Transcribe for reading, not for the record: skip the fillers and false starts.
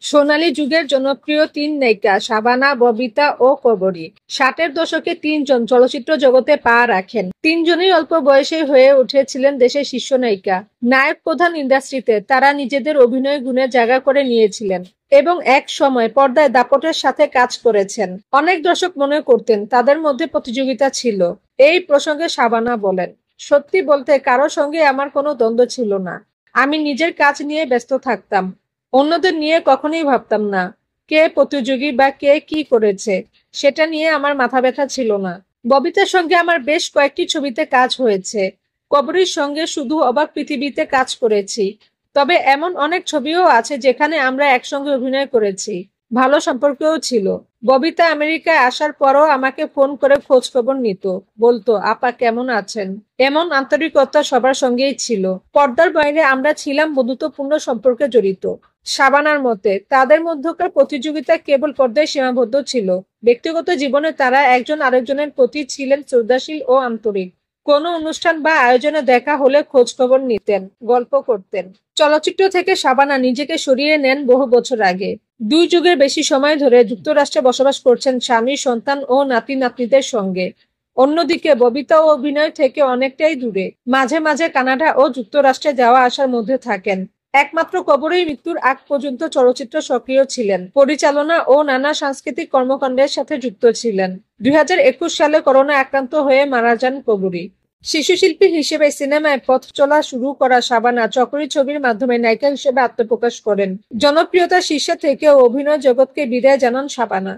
সোনালী যুগের জনপ্রিয় তিন নায়িকা শাবানা, ববিতা ও কবরী। 60-এর দশকে তিনজন চলচ্চিত্র জগতে পা রাখেন। তিনজনই অল্প বয়সে হয়ে উঠেছিলেন দেশের শীর্ষ নায়িকা। নায়ক প্রধান ইন্ডাস্ট্রিতে তারা নিজেদের অভিনয় গুণে জায়গা করে নিয়েছিলেন এবং এক সময় পর্দায় দাপটের সাথে কাজ করেছেন। অনেক দর্শক মনে করতেন তাদের মধ্যে প্রতিযোগিতা ছিল। এই প্রসঙ্গে শাবানা বলেন, সত্যি বলতে কারো সঙ্গে আমার কোনো দ্বন্দ্ব ছিল না। আমি নিজের কাজ নিয়ে ব্যস্ত থাকতাম। অন্যদের নিয়ে কখনোই ভাবতাম না। কে প্রতিযোগী বা কে কি করেছে সেটা নিয়ে আমার মাথা ব্যথা ছিল না। ববিতার সঙ্গে আমার বেশ কয়েকটি ছবিতে কাজ হয়েছে। কবরীর সঙ্গে শুধু অবাক পৃথিবীতে কাজ করেছি। তবে এমন অনেক ছবিও আছে যেখানে আমরা একসঙ্গে অভিনয় করেছি। ভালো সম্পর্কও ছিল। ববিতা আমেরিকায় আসার পরও আমাকে ফোন করে খোঁজ খবর নিত। বলতো, আপা কেমন আছেন? এমন আন্তরিকতা সবার সঙ্গেই ছিল। পর্দার বাইরে আমরা ছিলাম বন্ধুত্বপূর্ণ সম্পর্কে জড়িত। শাবানার মতে, তাদের মধ্যকার প্রতিযোগিতা কেবল পর্দায় সীমাবদ্ধ ছিল। ব্যক্তিগত জীবনে তারা একজন আরেকজনের প্রতি ছিলেন শ্রদ্ধাশীল ও আন্তরিক। কোনো অনুষ্ঠান বা আয়োজনে দেখা হলে খোঁজ খবর নিতেন, গল্প করতেন। চলচ্চিত্র থেকে শাবানা নিজেকে সরিয়ে নেন বহু বছর আগে। 2 যুগের বেশি সময় ধরে যুক্তরাষ্ট্রে বসবাস করছেন স্বামী, সন্তান ও নাতি নাতনিদের সঙ্গে। অন্যদিকে ববিতা ও অভিনয় থেকে অনেকটাই দূরে। মাঝে মাঝে কানাডা ও যুক্তরাষ্ট্রে যাওয়া আসার মধ্যে থাকেন। একমাত্র কবরী মৃত্যুর আগ পর্যন্ত চলচ্চিত্র সক্রিয় ছিলেন, পরিচালনা ও নানা সাংস্কৃতিক কর্মকাণ্ডের সাথে যুক্ত ছিলেন। 2021 সালে করোনা আক্রান্ত হয়ে মারা যান কবরী। শিশুশিল্পী হিসেবে সিনেমায় পথ চলা শুরু করা শাবানা চকরি ছবির মাধ্যমে নায়িকা হিসেবে আত্মপ্রকাশ করেন। জনপ্রিয়তার শীর্ষে থেকেও অভিনয় জগৎকে বিদায় জানান শাবানা।